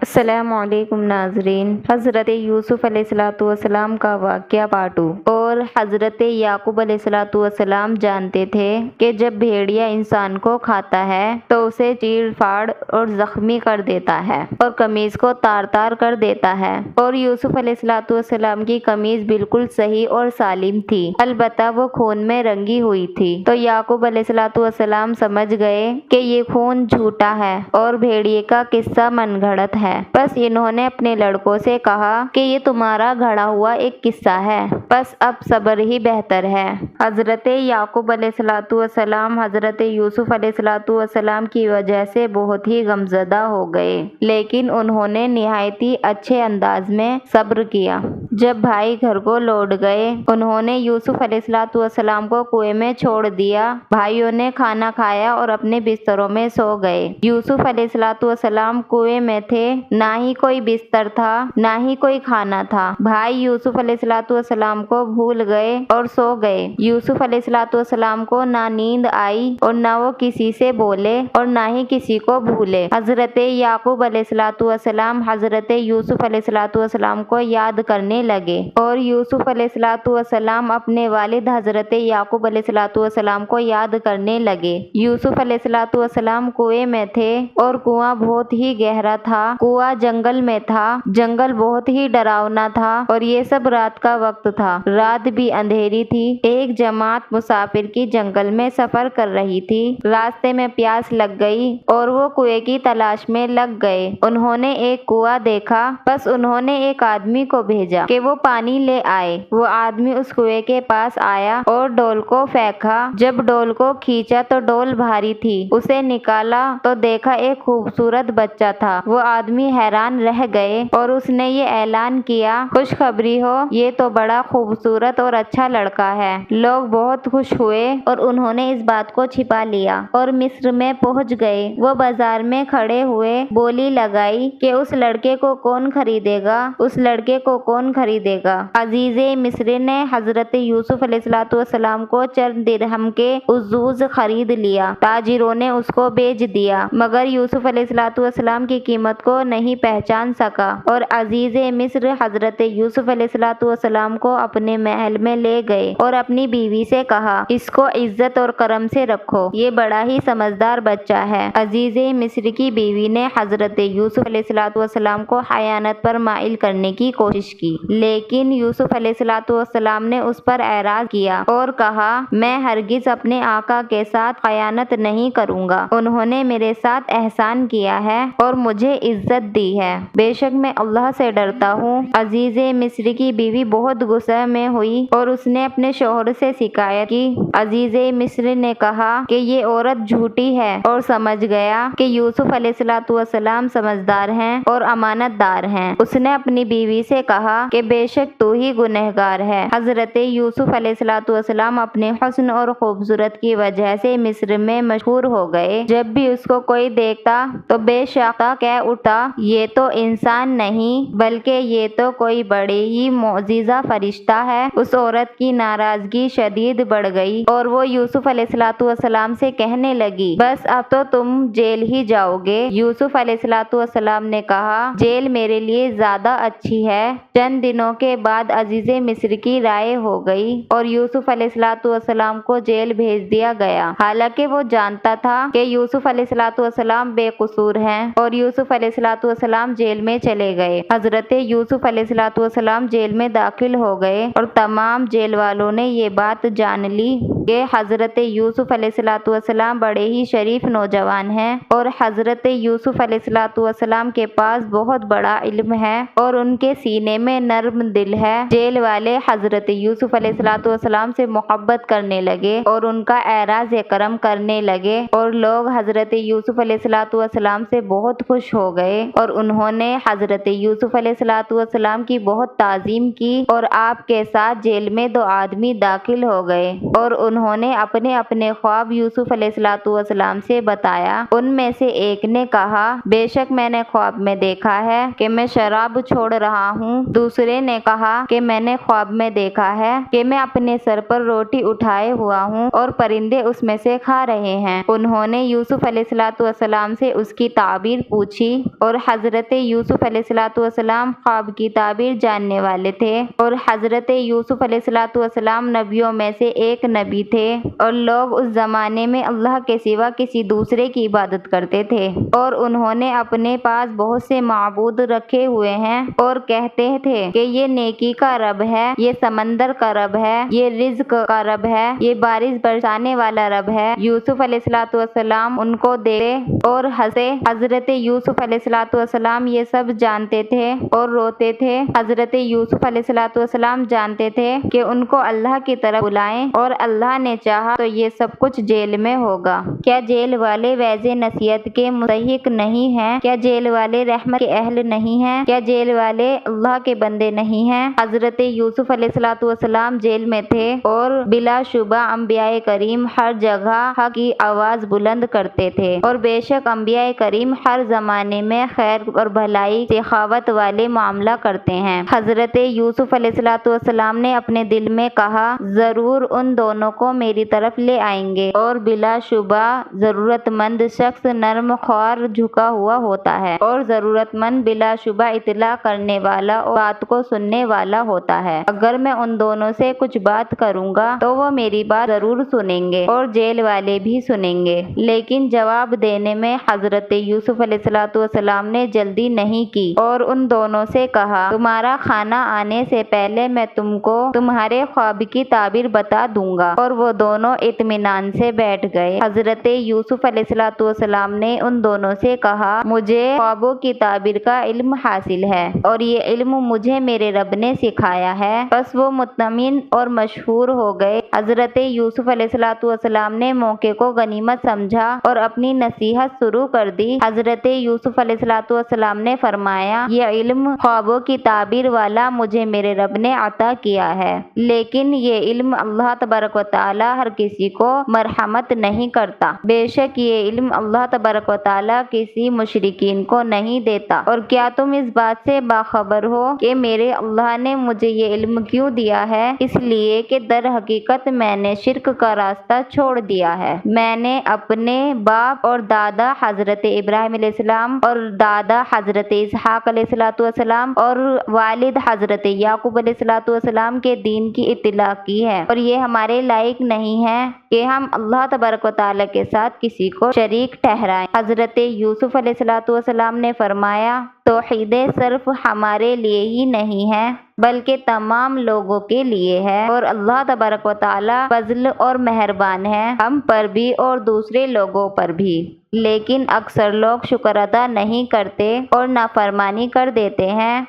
السلام علیکم ناظرین، حضرت یوسف علیہ السلام کا واقعہ پارٹ 2۔ اور حضرت یعقوب علیہ السلام جانتے تھے کہ جب بھیڑیا انسان کو کھاتا ہے تو اسے چیر پھاڑ اور زخمی کر دیتا ہے اور قمیص کو تار تار کر دیتا ہے، اور یوسف علیہ السلام کی قمیص بالکل صحیح اور سالم تھی، البتہ وہ خون میں رنگی ہوئی تھی۔ تو یعقوب علیہ السلام سمجھ گئے کہ یہ خون جھوٹا ہے اور بھیڑیے کا قصہ من گھڑت ہے۔ بس انہوں نے اپنے لڑکوں سے کہا کہ یہ تمہارا گھڑا ہوا ایک قصہ ہے، بس اب صبر ہی بہتر ہے۔ حضرت یعقوب علیہ السلام حضرت یوسف علیہ السلام کی وجہ سے بہت ہی غمزدہ ہو گئے، لیکن انہوں نے نہایت ہی اچھے انداز میں صبر کیا۔ جب بھائی گھر کو لوٹ گئے، انہوں نے یوسف علیہ السلام کو کنویں میں چھوڑ دیا۔ بھائیوں نے کھانا کھایا اور اپنے بستروں میں سو گئے۔ یوسف علیہ السلام کنویں میں تھے، نہ ہی کوئی بستر تھا، نہ ہی کوئی کھانا تھا۔ بھائی یوسف علیہ السلام کو بھول گئے اور سو گئے۔ یوسف علیہ السلام کو نہ نیند آئی اور نہ وہ کسی سے بولے اور نہ ہی کسی کو بھولے۔ حضرت یعقوب علیہ السلام حضرت یوسف علیہ السلام کو یاد کرنے لگے، اور یوسف علیہ السلام اپنے والد حضرت یعقوب علیہ السلام کو یاد کرنے لگے۔ یوسف علیہ السلام کنویں میں تھے اور کنواں بہت ہی گہرا تھا۔ کنواں جنگل میں تھا، جنگل بہت ہی ڈراؤنا تھا، اور یہ سب رات کا وقت تھا، رات بھی اندھیری تھی۔ ایک جماعت مسافر کی جنگل میں سفر کر رہی تھی۔ راستے میں پیاس لگ گئی اور وہ کنویں کی تلاش میں لگ گئے۔ انہوں نے ایک کنواں دیکھا، بس انہوں نے ایک آدمی کو بھیجا کہ وہ پانی لے آئے۔ وہ آدمی اس کنویں کے پاس آیا اور ڈول کو پھینکا۔ جب ڈول کو کھینچا تو ڈول بھاری تھی۔ اسے نکالا تو دیکھا ایک خوبصورت بچہ تھا۔ وہ آدمی حیران رہ گئے اور اس نے یہ اعلان کیا، خوشخبری ہو، یہ تو بڑا خوبصورت اور اچھا لڑکا ہے۔ لوگ بہت خوش ہوئے اور انہوں نے اس بات کو چھپا لیا اور مصر میں پہنچ گئے۔ وہ بازار میں کھڑے ہوئے بولی لگائی کہ اس لڑکے کو کون خریدے گا، اس لڑکے کو کون خریدے گا۔ عزیز مصر نے حضرت یوسف علیہ السلام کو چند درہم کے عزوز خرید لیا۔ تاجروں نے اس کو بیچ دیا، مگر یوسف علیہ السلام کی قیمت کو نہیں پہچان سکا، اور عزیز مصر حضرت یوسف علیہ السلام کو اپنے محل میں لے گئے اور اپنی بیوی سے کہا، اس کو عزت اور کرم سے رکھو، یہ بڑا ہی سمجھدار بچہ ہے۔ عزیز مصر کی بیوی نے حضرت یوسف علیہ السلام کو خیانت پر مائل کرنے کی کوشش کی، لیکن یوسف علیہ السلام نے اس پر اعراض کیا اور کہا، میں ہرگز اپنے آقا کے ساتھ خیانت نہیں کروں گا۔ انہوں نے میرے ساتھ احسان کیا ہے اور مجھے عزت دی ہے، بے شک میں اللہ سے ڈرتا ہوں۔ عزیز مصر کی بیوی بہت غصے میں ہوئی اور اس نے اپنے شوہر سے شکایت کی۔ عزیز مصر نے کہا کہ یہ عورت جھوٹی ہے، اور سمجھ گیا کہ یوسف علیہ السلام سمجھدار ہیں اور امانت دار ہیں۔ اس نے اپنی بیوی سے کہا کہ بے شک تو ہی گنہگار ہے۔ حضرت یوسف علیہ السلام اپنے حسن اور خوبصورت کی وجہ سے مصر میں مشہور ہو گئے۔ جب بھی اس کو کوئی دیکھتا تو بے شک کہہ اٹھتا، یہ تو انسان نہیں بلکہ یہ تو کوئی بڑے ہی معجزہ فرشتہ ہے۔ اس عورت کی ناراضگی شدید بڑھ گئی اور وہ یوسف علیہ السلام سے کہنے لگی، بس اب تو تم جیل ہی جاؤ گے۔ یوسف علیہ السلام نے کہا، جیل میرے لیے زیادہ اچھی ہے۔ چند دنوں کے بعد عزیز مصر کی رائے ہو گئی اور یوسف علیہ السلام کو جیل بھیج دیا گیا، حالانکہ وہ جانتا تھا کہ یوسف علیہ السلام بے قصور ہیں، اور یوسف علیہ السلام جیل میں چلے گئے۔ حضرت یوسف علیہ السلام جیل میں داخل ہو گئے اور تمام جیل والوں نے یہ بات جان لی کہ حضرت یوسف علیہ السلام بڑے ہی شریف نوجوان ہیں، اور حضرت یوسف علیہ السلام کے پاس بہت بڑا علم ہے اور ان کے سینے میں نرم دل ہے۔ جیل والے حضرت یوسف علیہ السلام سے محبت کرنے لگے اور ان کا اعراض کرم کرنے لگے، اور لوگ حضرت یوسف علیہ السلام سے بہت خوش ہو گئے، اور انہوں نے حضرت یوسف علیہ السلام کی بہت تعظیم کی، اور آپ کے ساتھ جیل میں 2 آدمی داخل ہو گئے، اور انہوں نے اپنے اپنے خواب یوسف علیہ السلام سے بتایا۔ ان میں سے ایک نے کہا، بے شک میں نے خواب میں دیکھا ہے کہ میں شراب چھوڑ رہا ہوں۔ دوسرے دوسرے نے کہا کہ میں نے خواب میں دیکھا ہے کہ میں اپنے سر پر روٹی اٹھائے ہوا ہوں اور پرندے اس میں سے کھا رہے ہیں۔ انہوں نے یوسف علیہ السلام سے اس کی تعبیر پوچھی اور حضرت یوسف علیہ السلام خواب کی تعبیر جاننے والے تھے اور حضرت یوسف علیہ السلام نبیوں میں سے ایک نبی تھے اور لوگ اس زمانے میں اللہ کے سوا کسی دوسرے کی عبادت کرتے تھے اور انہوں نے اپنے پاس بہت سے معبود رکھے ہوئے ہیں اور کہتے تھے کہ یہ نیکی کا رب ہے، یہ سمندر کا رب ہے، یہ رزق کا رب ہے، یہ بارش برسانے والا رب ہے۔ یوسف علیہ السلام ان کو دیتے اور ہنسے۔ حضرت یوسف علیہ السلام یہ سب جانتے تھے اور روتے تھے۔ حضرت یوسف علیہ السلام جانتے تھے کہ ان کو اللہ کی طرف بلائیں اور اللہ نے چاہا تو یہ سب کچھ جیل میں ہوگا۔ کیا جیل والے وعظ نصیحت کے مستحق نہیں ہیں؟ کیا جیل والے رحمت کے اہل نہیں ہیں؟ کیا جیل والے اللہ کے بندے نہیں ہیں؟ حضرت یوسف علیہ السلام جیل میں تھے اور بلا شبہ انبیاء کریم ہر جگہ حق کی آواز بلند کرتے تھے اور بے شک انبیاء کریم ہر زمانے میں خیر اور بھلائی سخاوت والے معاملہ کرتے ہیں۔ حضرت یوسف علیہ السلام نے اپنے دل میں کہا ضرور ان دونوں کو میری طرف لے آئیں گے اور بلا شبہ ضرورت مند شخص نرم خوار جھکا ہوا ہوتا ہے اور ضرورت مند بلا شبہ اطلاع کرنے والا اور بات کو سننے والا ہوتا ہے۔ اگر میں ان دونوں سے کچھ بات کروں گا تو وہ میری بات ضرور سنیں گے اور جیل والے بھی سنیں گے۔ لیکن جواب دینے میں حضرت یوسف علیہ السلام نے جلدی نہیں کی اور ان دونوں سے کہا تمہارا کھانا آنے سے پہلے میں تم کو تمہارے خواب کی تعبیر بتا دوں گا، اور وہ دونوں اطمینان سے بیٹھ گئے۔ حضرت یوسف علیہ السلام نے ان دونوں سے کہا مجھے خوابوں کی تعبیر کا علم حاصل ہے اور یہ علم مجھے میرے رب نے سکھایا ہے۔ بس وہ مطمئن اور مشہور ہو گئے۔ حضرت یوسف علیہ السلام نے موقع کو غنیمت سمجھا اور اپنی نصیحت شروع کر دی۔ حضرت یوسف علیہ السلام نے فرمایا یہ علم خوابوں کی تعبیر والا مجھے میرے رب نے عطا کیا ہے، لیکن یہ علم اللہ تبارک و تعالی ہر کسی کو مرحمت نہیں کرتا۔ بے شک یہ علم اللہ تبارک و تعالی کسی مشرکین کو نہیں دیتا۔ اور کیا تم اس بات سے باخبر ہو کہ میرے اللہ نے مجھے یہ علم کیوں دیا ہے؟ اس لیے کہ در حقیقت میں نے شرک کا راستہ چھوڑ دیا ہے۔ میں نے اپنے باپ اور دادا حضرت ابراہیم علیہ السلام اور دادا حضرت اسحاق علیہ السلام اور والد حضرت یعقوب علیہ السلام کے دین کی اطلاع کی ہے، اور یہ ہمارے لائق نہیں ہے کہ ہم اللہ تبارک و تعالیٰ کے ساتھ کسی کو شریک ٹھہرائیں۔ حضرت یوسف علیہ السلام نے فرمایا توحید صرف ہمارے لیے ہی نہیں ہے بلکہ تمام لوگوں کے لیے ہے، اور اللہ تبارک و تعالیٰ فضل اور مہربان ہے ہم پر بھی اور دوسرے لوگوں پر بھی، لیکن اکثر لوگ شکر ادا نہیں کرتے اور نافرمانی کر دیتے ہیں۔